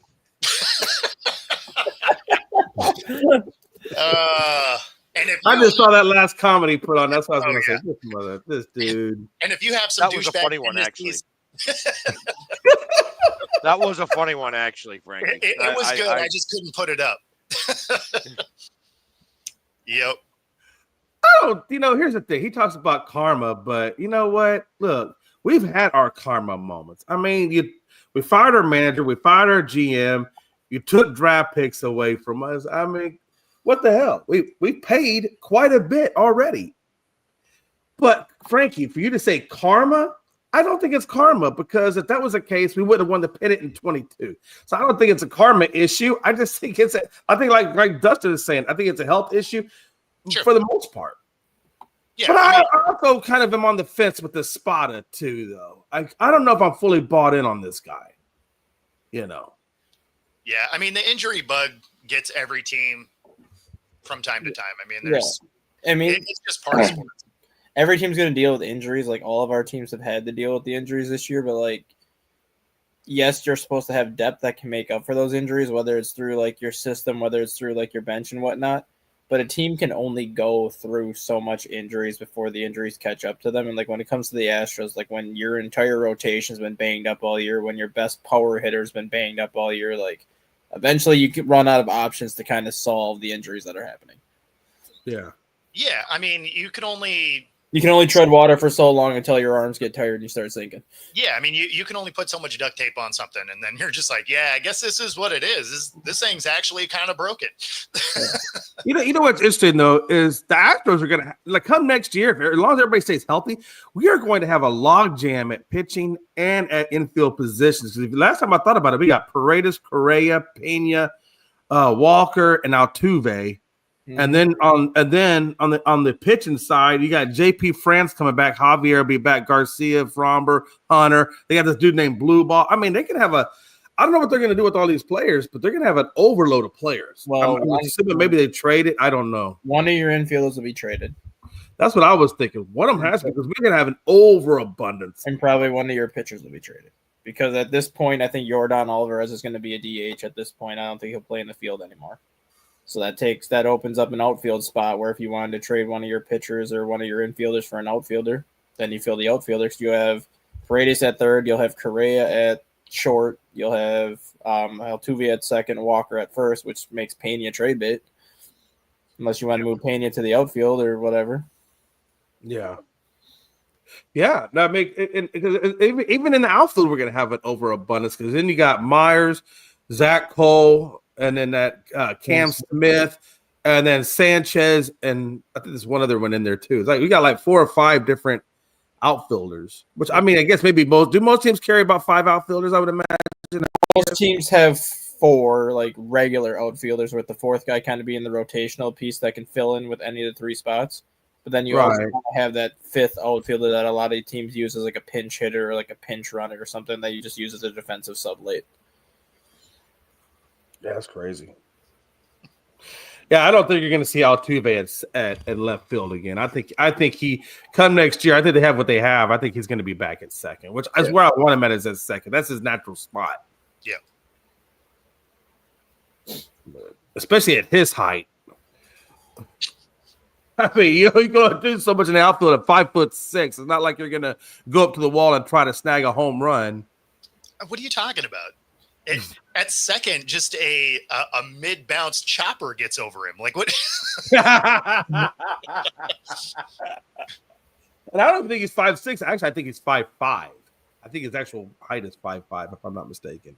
And if I just saw that last comedy put on, that's what I was going to say. This dude. And if you have some that was a funny one, actually. That That was a funny one, actually, Frankie. It was good. I just couldn't put it up. Yep. Here's the thing. He talks about karma, but you know what? Look, we've had our karma moments. I mean, we fired our manager, we fired our GM, you took draft picks away from us. I mean, what the hell? We paid quite a bit already. But Frankie, for you to say karma, I don't think it's karma, because if that was the case, we would have won the pennant in 22. So I don't think it's a karma issue. I just think I think like Dustin is saying, I think it's a health issue for the most part. Yeah, but I also kind of am on the fence with the Spada too, though. I don't know if I'm fully bought in on this guy. Yeah, I mean, the injury bug gets every team from time to time. I mean, it's just part of sports. Every team's going to deal with injuries. Like, all of our teams have had to deal with the injuries this year, but like, yes, you're supposed to have depth that can make up for those injuries, whether it's through like your system, whether it's through like your bench and whatnot. But a team can only go through so much injuries before the injuries catch up to them. And like, when it comes to the Astros, like when your entire rotation's been banged up all year, when your best power hitter's been banged up all year, like eventually you could run out of options to kind of solve the injuries that are happening. Yeah. Yeah. I mean, you can only tread water for so long until your arms get tired and you start sinking. Yeah, I mean, you can only put so much duct tape on something, and then you're just like, yeah, I guess this is what it is. This thing's actually kind of broken. You know what's interesting though is the Astros are gonna come next year, as long as everybody stays healthy, we are going to have a log jam at pitching and at infield positions. Because last time I thought about it, we got Paredes, Correa, Pena, Walker, and Altuve. Mm-hmm. And then on the pitching side, you got JP France coming back, Javier will be back, Garcia, Fromber, Hunter. They got this dude named Blue Ball. I mean, they can have I don't know what they're going to do with all these players, but they're going to have an overload of players. Well, maybe they trade it. I don't know. One of your infielders will be traded. That's what I was thinking. One of them has to, because we're going to have an overabundance. And probably one of your pitchers will be traded. Because at this point, I think Yordan Alvarez is going to be a DH at this point. I don't think he'll play in the field anymore. So that opens up an outfield spot where if you wanted to trade one of your pitchers or one of your infielders for an outfielder, then you fill the outfielders. You have Paredes at third, you'll have Correa at short, you'll have Altuve at second, Walker at first, which makes Pena trade bait, unless you want to move Pena to the outfield or whatever. Yeah. Yeah, that even in the outfield we're going to have an overabundance, because then you got Myers, Zach Cole, and then that Cam Smith, and then Sanchez, and I think there's one other one in there too. It's like we got like 4 or 5 different outfielders, which I mean, I guess maybe most teams carry about 5 outfielders, I would imagine. Most teams have 4 like regular outfielders, with the 4th guy kind of being the rotational piece that can fill in with any of the 3 spots. But then you also have that 5th outfielder that a lot of teams use as like a pinch hitter or like a pinch runner or something that you just use as a defensive sub late. Yeah, that's crazy. Yeah, I don't think you're going to see Altuve at left field again. I think he come next year. I think they have what they have. I think he's going to be back at second, which is where I want him at second. That's his natural spot. Yeah, especially at his height. I mean, you're going to do so much in the outfield at 5'6". It's not like you're going to go up to the wall and try to snag a home run. What are you talking about? At second, just a mid-bounce chopper gets over him. Like what? And I don't think he's 5'6". Actually, I think he's 5'5". I think his actual height is 5'5", if I'm not mistaken.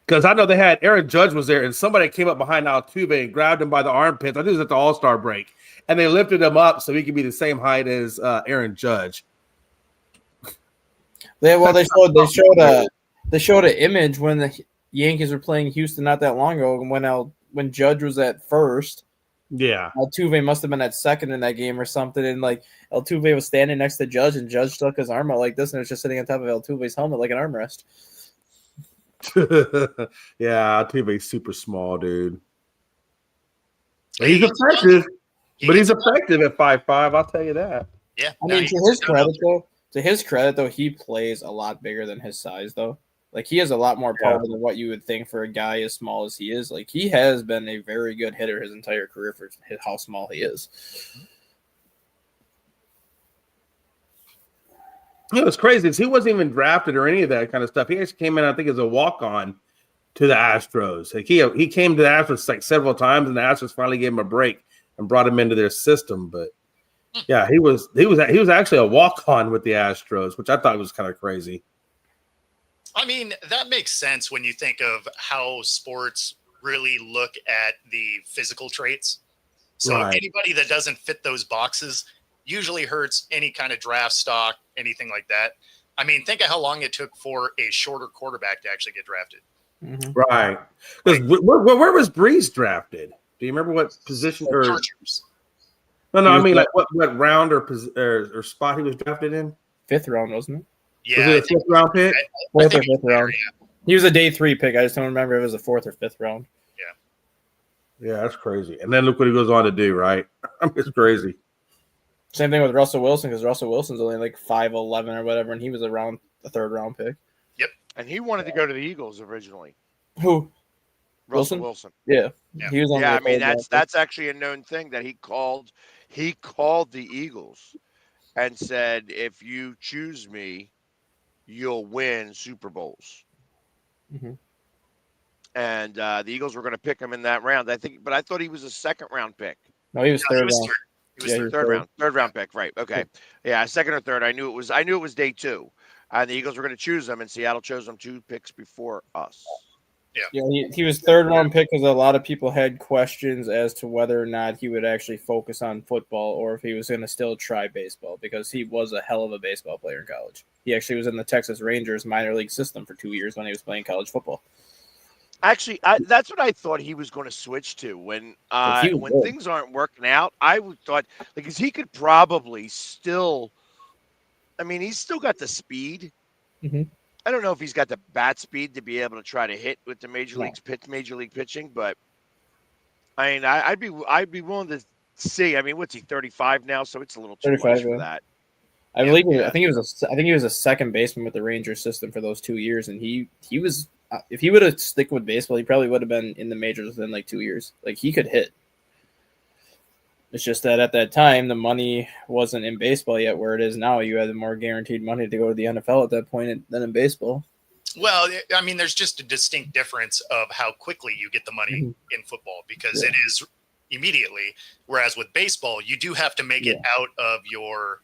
Because I know they had Aaron Judge was there, and somebody came up behind Altuve and grabbed him by the armpits. I think it was at the All-Star break, and they lifted him up so he could be the same height as Aaron Judge. They showed an image when the Yankees were playing Houston not that long ago, when Judge was at first, Yeah. Altuve must have been at second in that game or something, and like Altuve was standing next to Judge, and Judge stuck his arm out like this, and it was just sitting on top of Altuve's helmet like an armrest. Yeah, Altuve's super small, dude. Hey, He's effective, but he's gets- effective at 5'5". I'll tell you that. Yeah. I no, mean, he to gets his it done out credit though, he plays a lot bigger than his size though. Like he has a lot more power than what you would think for a guy as small as he is. Like he has been a very good hitter his entire career for how small he is. It was crazy because he wasn't even drafted or any of that kind of stuff. He actually came in, I think, as a walk-on to the Astros. Like he came to the Astros like several times, and the Astros finally gave him a break and brought him into their system. But yeah, he was actually a walk-on with the Astros, which I thought was kind of crazy. I mean, that makes sense when you think of how sports really look at the physical traits. So Right. anybody that doesn't fit those boxes usually hurts any kind of draft stock, anything like that. I mean, think of how long it took for a shorter quarterback to actually get drafted. Mm-hmm. Right. Because where was Breeze drafted? Do you remember what position? Or Chargers. no, I mean like what round or spot he was drafted in? 5th round, wasn't it? Yeah, Was it a 5th round pick? 4th or think 5th round. yeah. He was a day 3 pick. I just don't remember if it was a 4th or 5th round. Yeah, that's crazy. And then look what he goes on to do, right? It's crazy. Same thing with Russell Wilson, because Russell Wilson's only like 5'11" or whatever, and he was a 3rd round pick. And he wanted to go to the Eagles originally. Who? Russell Wilson. Yeah. Yeah. He was on. Yeah, I mean that's actually a known thing that he called the Eagles and said, if you choose me, you'll win Super Bowls. Mm-hmm. And the Eagles were going to pick him in that round. I thought he was a 2nd round pick. No, he was No, 3rd he was round. third. He was Yeah, third. Third round pick, right? Okay, yeah, 2nd or 3rd. I knew it was day 2, and the Eagles were going to choose him, and Seattle chose him 2 picks before us. Yeah, he was 3rd round pick because a lot of people had questions as to whether or not he would actually focus on football or if he was going to still try baseball, because he was a hell of a baseball player in college. He actually was in the Texas Rangers minor league system for 2 years when he was playing college football. Actually, that's what I thought he was going to switch to when things aren't working out. I thought because he could probably still. I mean, he's still got the speed. Mm-hmm. I don't know if he's got the bat speed to be able to try to hit with the major league pitching, but I mean, I'd be willing to see. I mean, what's he 35 now? So it's a little too much for that. I believe. I think he was a second baseman with the Rangers system for those 2 years, and he was. If he would have stick with baseball, he probably would have been in the majors within like 2 years. Like he could hit. It's just that at that time the money wasn't in baseball yet, where it is now. You had more guaranteed money to go to the NFL at that point than in baseball. Well, I mean, there's just a distinct difference of how quickly you get the money in football, because it is immediately. Whereas with baseball, you do have to make it out of your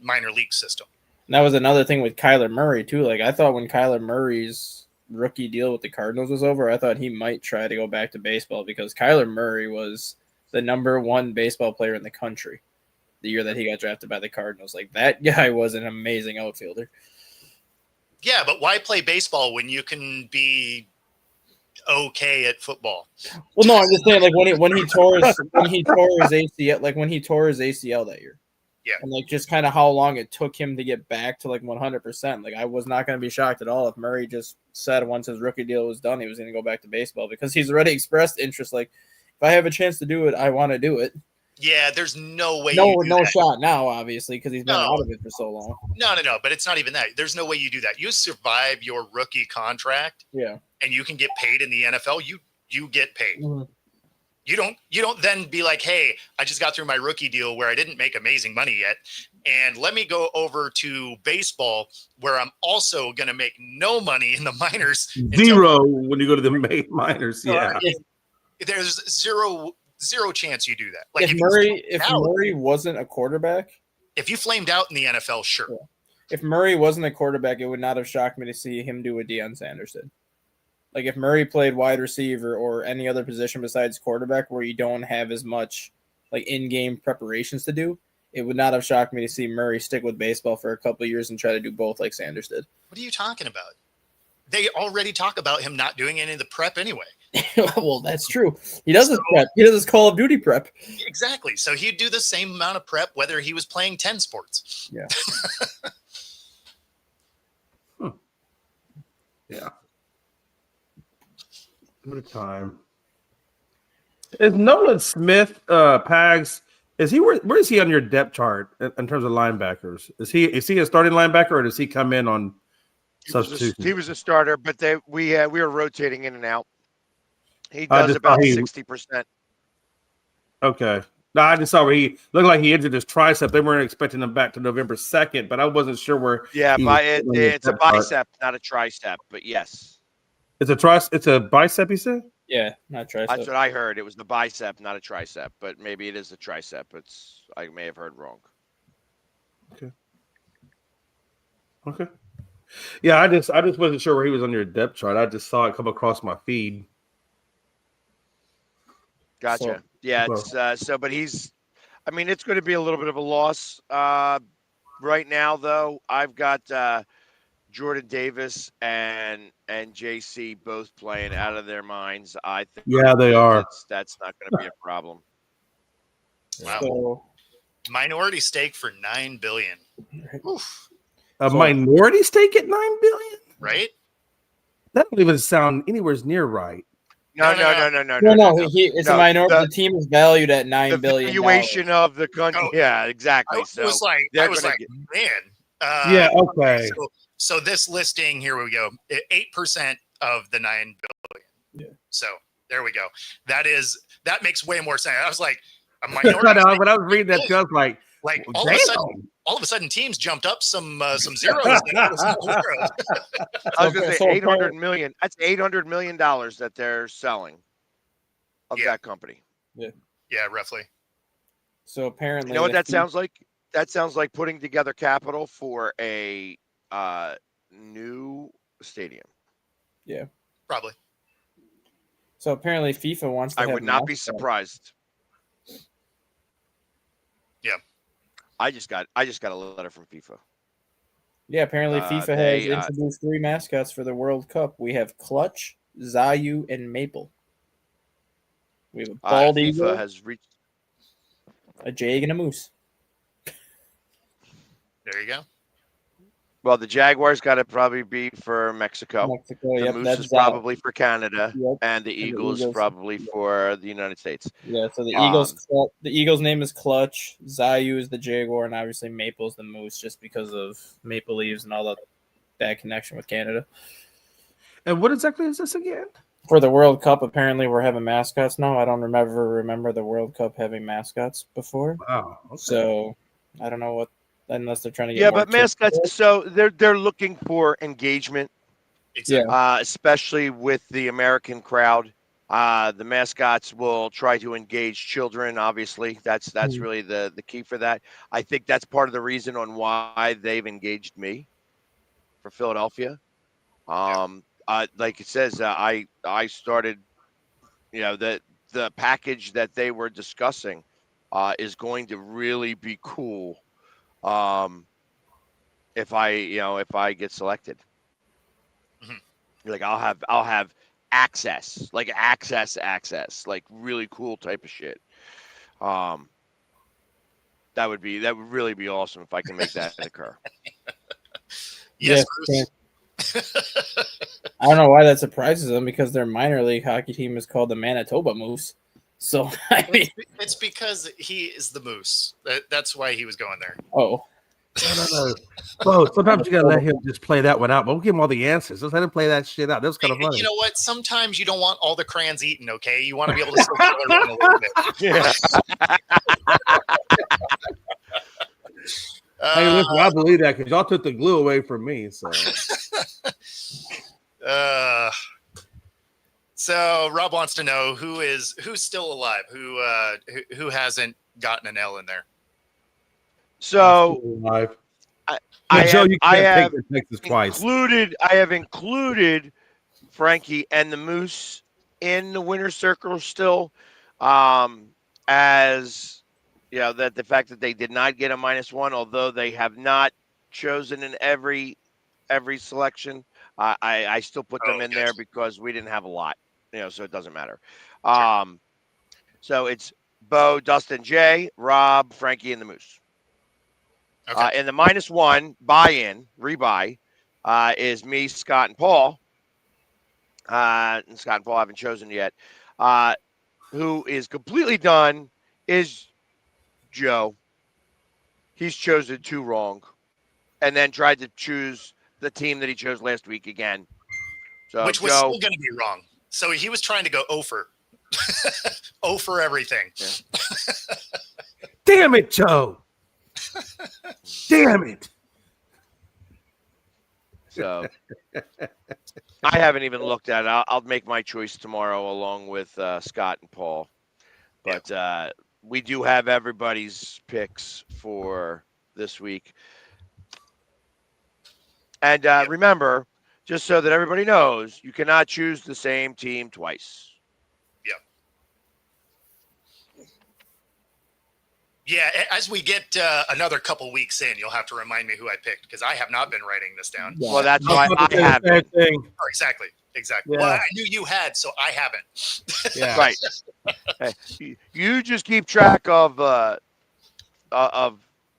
minor league system. And that was another thing with Kyler Murray too. Like I thought when Kyler Murray's rookie deal with the Cardinals was over, I thought he might try to go back to baseball, because Kyler Murray was the number 1 baseball player in the country the year that he got drafted by the Cardinals. Like that guy was an amazing outfielder. Yeah, but why play baseball when you can be okay at football? Well, no, I'm just saying, like when he tore his ACL, like when he tore his ACL that year. Yeah. And like just kind of how long it took him to get back to like 100%. Like I was not going to be shocked at all if Murray just said once his rookie deal was done, he was going to go back to baseball, because he's already expressed interest. Like if I have a chance to do it, I want to do it. Yeah, there's no way. No shot now, obviously, because he's been out of it for so long. No. But it's not even that. There's no way you do that. You survive your rookie contract. Yeah. And you can get paid in the NFL. You get paid. Mm-hmm. You don't then be like, hey, I just got through my rookie deal where I didn't make amazing money yet, and let me go over to baseball where I'm also going to make no money in the minors. Zero when you go to the minors. Yeah. There's zero chance you do that. Like if Murray wasn't a quarterback, if you flamed out in the NFL, sure. Yeah. If Murray wasn't a quarterback, it would not have shocked me to see him do what Deion Sanders did. Like if Murray played wide receiver or any other position besides quarterback where you don't have as much like in-game preparations to do, it would not have shocked me to see Murray stick with baseball for a couple of years and try to do both like Sanders did. What are you talking about? they already talk about him not doing any of the prep anyway. Well, that's true. He does his prep. He does his Call of Duty prep. Exactly. So he'd do the same amount of prep whether he was playing 10 sports. Yeah. Yeah. What a time. Is Nolan Smith, Pags, where is he on your depth chart in terms of linebackers? Is he a starting linebacker, or does he come in on substitution? He was a starter, but we were rotating in and out. He does about 60%. Okay. No, I just saw where he looked like he injured his tricep. They weren't expecting him back to November 2nd, but I wasn't sure where. Yeah, it's a bicep, not a tricep, but yes. It's a bicep, you said? Yeah, not tricep. That's what I heard. It was the bicep, not a tricep, but maybe it is a tricep. I may have heard wrong. Okay. Yeah, I just wasn't sure where he was on your depth chart. I just saw it come across my feed. Gotcha. But he's, I mean, it's going to be a little bit of a loss. Right now, though, I've got Jordan Davis and JC both playing out of their minds. I think. Yeah, they are. That's not going to be a problem. Wow. So, minority stake for $9 billion. Oof. A minority stake at $9 billion? Right? That don't even sound anywhere near right. No. It's a minority. The team is valued at $9 billion. The valuation of the country. Yeah, exactly. I was like, man. Yeah. Okay. So this listing, here we go. 8% of the $9 billion. Yeah. So there we go. That makes way more sense. I was like, a minority. When I was reading that, I was like all of a sudden, teams jumped up some zeros. I was going to say 800 million. That's $800 million that they're selling of that company. Yeah, roughly. So apparently, you know what that sounds like? That sounds like putting together capital for a new stadium. Yeah, probably. So apparently, FIFA wants to. I would not be surprised. Yeah. I just got a letter from FIFA. Yeah, apparently FIFA has introduced 3 mascots for the World Cup. We have Clutch, Zayu, and Maple. We have a bald eagle, FIFA has reached a jag, and a moose. There you go. Well, the Jaguars got to probably be for Mexico. The Moose is probably for Canada, and the Eagle is probably for the United States. Yeah, so the Eagle's name is Clutch, Zayu is the Jaguar, and obviously Maple is the Moose, just because of Maple Leaves and all that bad connection with Canada. And what exactly is this again? For the World Cup, apparently we're having mascots now. I don't remember the World Cup having mascots before. Wow. Okay. So I don't know what. Unless they're trying to get but mascots. So they're looking for engagement, especially with the American crowd. The mascots will try to engage children. Obviously, that's really the key for that. I think that's part of the reason on why they've engaged me for Philadelphia. Like it says, I started. The package that they were discussing is going to really be cool. If I get selected, like I'll have access, like like really cool type of shit. That would really be awesome if I can make that occur. Yes. I don't know why that surprises them, because their minor league hockey team is called the Manitoba Moose. So I mean, it's because he is the Moose. That's why he was going there. Oh. No. Well, sometimes you gotta let him just play that one out, but we'll give him all the answers. Let's let him play that shit out. That was kind of funny. You know what? Sometimes you don't want all the crayons eaten, okay? You want to be able to still color in a little bit. Yeah. Hey, listen, I believe that because y'all took the glue away from me. So Rob wants to know who's still alive, who hasn't gotten an L in there. So I have included Frankie and the Moose in the winner's circle still, as that the fact that they did not get a -1, although they have not chosen in every selection. I still put them in good. there because we didn't have a lot, so it doesn't matter. Sure. So it's Bo, Dustin, Jay, Rob, Frankie, and the Moose. Okay. And the -1 buy-in, rebuy, is me, Scott, and Paul. And Scott and Paul haven't chosen yet. Who is completely done is Joe. He's chosen 2 wrong, and then tried to choose the team that he chose last week again. So Which was Joe, still going to be wrong. So he was trying to go 0 for 0 for everything. Yeah. Damn it, Joe. Damn it. So I haven't even looked at it. I'll make my choice tomorrow along with Scott and Paul. But we do have everybody's picks for this week. And remember, just so that everybody knows, you cannot choose the same team twice. Yeah, as we get another couple weeks in, you'll have to remind me who I picked because I have not been writing this down. Yeah. Well, that's why I have it. Thing. Oh, exactly. Yeah. Well, I knew you had, so I haven't. Yeah. Right. You just keep track of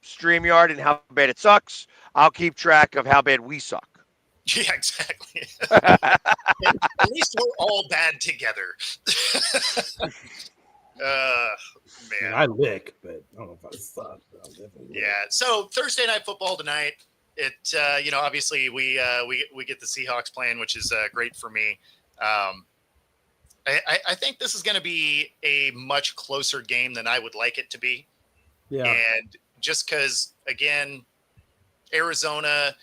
StreamYard and how bad it sucks. I'll keep track of how bad we suck. Yeah, exactly. At least we're all bad together. Man. I lick, but I don't know if I suck. Yeah. So Thursday night football tonight. It obviously we get the Seahawks playing, which is great for me. I think this is going to be a much closer game than I would like it to be. Yeah. And just because, again, Arizona,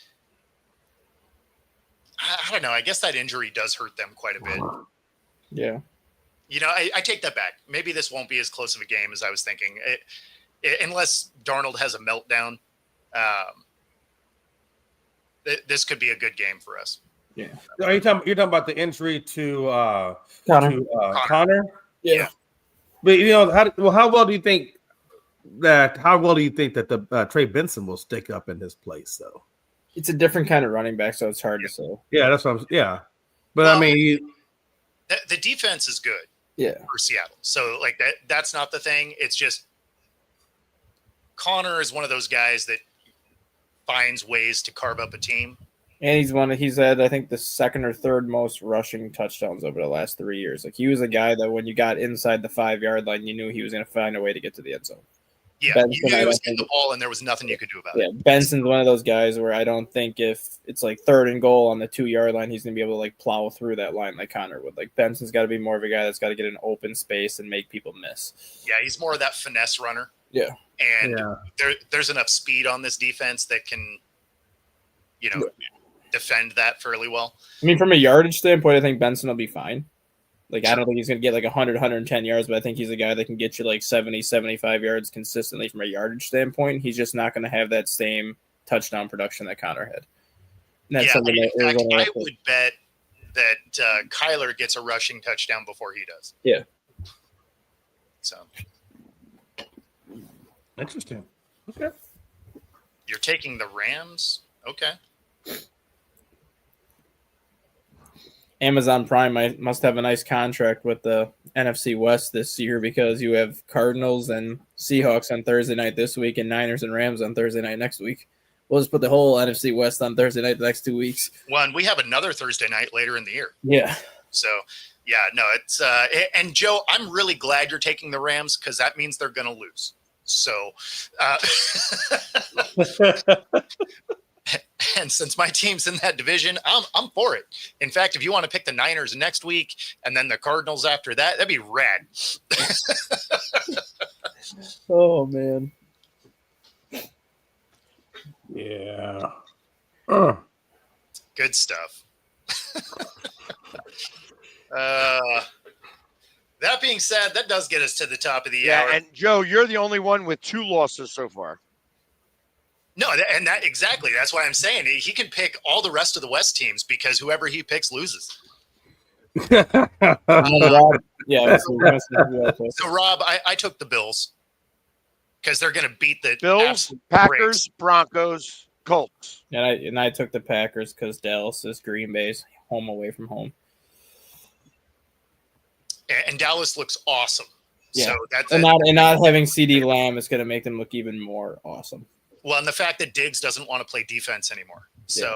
I don't know. I guess that injury does hurt them quite a bit. Yeah. I take that back. Maybe this won't be as close of a game as I was thinking, unless Darnold has a meltdown. This could be a good game for us. Yeah. Are you're talking about the injury to Connor? Yeah. But how well do you think that the Trey Benson will stick up in his place though? It's a different kind of running back, so it's hard to say. Yeah, that's what But I mean, the defense is good. Yeah. For Seattle. So that's not the thing. It's just Connor is one of those guys that finds ways to carve up a team. And he's had, I think, the second or third most rushing touchdowns over the last 3 years. Like, he was a guy that when you got inside the 5-yard line, you knew he was going to find a way to get to the end zone. Yeah, Benson, you knew he was getting the ball, and there was nothing you could do about it. Yeah, Benson's one of those guys where I don't think if it's like 3rd and goal on the 2-yard line, he's going to be able to plow through that line like Connor would. Like, Benson's got to be more of a guy that's got to get an open space and make people miss. Yeah, he's more of that finesse runner. Yeah. And there's enough speed on this defense that can, defend that fairly well. I mean, from a yardage standpoint, I think Benson will be fine. Like, I don't think he's going to get 100, 110 yards, but I think he's a guy that can get you 70, 75 yards consistently from a yardage standpoint. He's just not going to have that same touchdown production that Connor had. And that's I would bet that Kyler gets a rushing touchdown before he does. Yeah. So. Interesting. Okay. You're taking the Rams? Okay. Amazon Prime must have a nice contract with the NFC West this year because you have Cardinals and Seahawks on Thursday night this week and Niners and Rams on Thursday night next week. We'll just put the whole NFC West on Thursday night the next 2 weeks. Well, and we have another Thursday night later in the year. Yeah. So, yeah, no, it's and Joe, I'm really glad you're taking the Rams because that means they're going to lose. So, and since my team's in that division, I'm for it. In fact, if you want to pick the Niners next week and then the Cardinals after that, that'd be rad. Oh, man. Yeah. Good stuff. That being said, that does get us to the top of the hour. And Joe, you're the only one with 2 losses so far. No, and that exactly. That's why I'm saying he can pick all the rest of the West teams because whoever he picks loses. Yeah. So, Rob, I took the Bills because they're going to beat the Bills, Packers, Broncos, Colts. And I took the Packers because Dallas is Green Bay's home away from home. And Dallas looks awesome. Yeah. So that's and not having CD Lamb is going to make them look even more awesome. Well, and the fact that Diggs doesn't want to play defense anymore. So,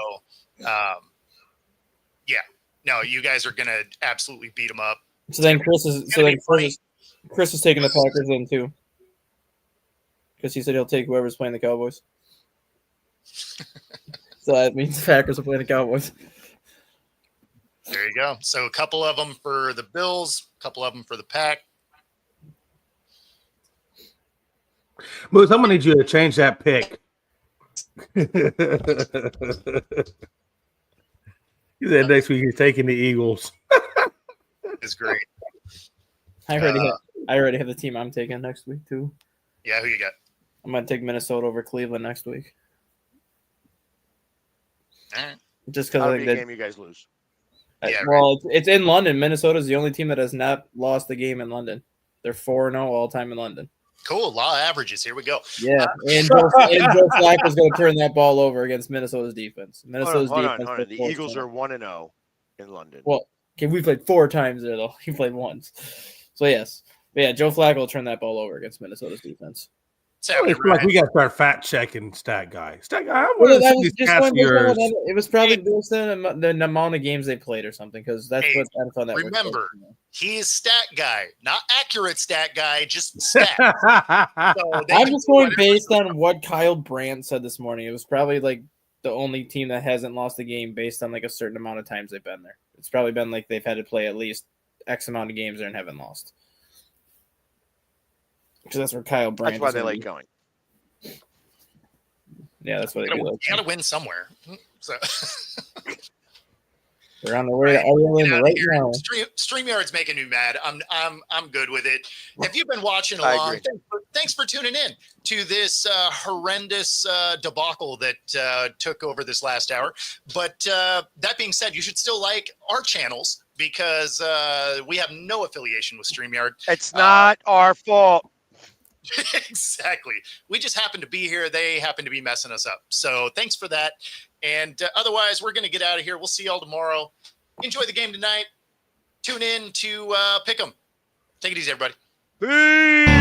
no, you guys are going to absolutely beat them up. So then Chris is taking the Packers in too, because he said he'll take whoever's playing the Cowboys. So that means the Packers will play the Cowboys. There you go. So a couple of them for the Bills, a couple of them for the Pack. Moose, I'm gonna need you to change that pick. He said next week he's taking the Eagles. It's great. I already have the team I'm taking next week too. Yeah, who you got? I'm gonna take Minnesota over Cleveland next week. All right. Just because That'll be a game you guys lose. Yeah, well, it's in London. Minnesota's the only team that has not lost the game in London. They're 4-0 all time in London. Cool. Law averages. Here we go. Yeah, and Joe Flacco's going to turn that ball over against Minnesota's defense. Minnesota's Hold defense. on. The Eagles are 1-0 in London. Well, okay, we played 4 times there though. He played once. So yes, but yeah, Joe Flacco will turn that ball over against Minnesota's defense. It's like we got to start fact checking stat guy. Stat guy, it was probably based on the amount of games they played or something, because that's what NFL Network. Remember, he's stat guy, not accurate stat guy, just stat. I'm just going based on what Kyle Brandt said this morning. It was probably like the only team that hasn't lost a game based on like a certain amount of times they've been there. It's probably been like they've had to play at least X amount of games there and haven't lost. Because that's where Kyle Brandt. That's why they like going. Yeah, that's what they do. You got to win somewhere. So we're on the way to Ireland right now. StreamYard's making me mad. I'm good with it. If you've been watching along, thanks for tuning in to this horrendous debacle that took over this last hour. But that being said, you should still like our channels because we have no affiliation with StreamYard. It's not our fault. Exactly. We just happen to be here. They happen to be messing us up. So thanks for that. And otherwise, we're going to get out of here. We'll see y'all tomorrow. Enjoy the game tonight. Tune in to Pick'em. Take it easy, everybody. Peace.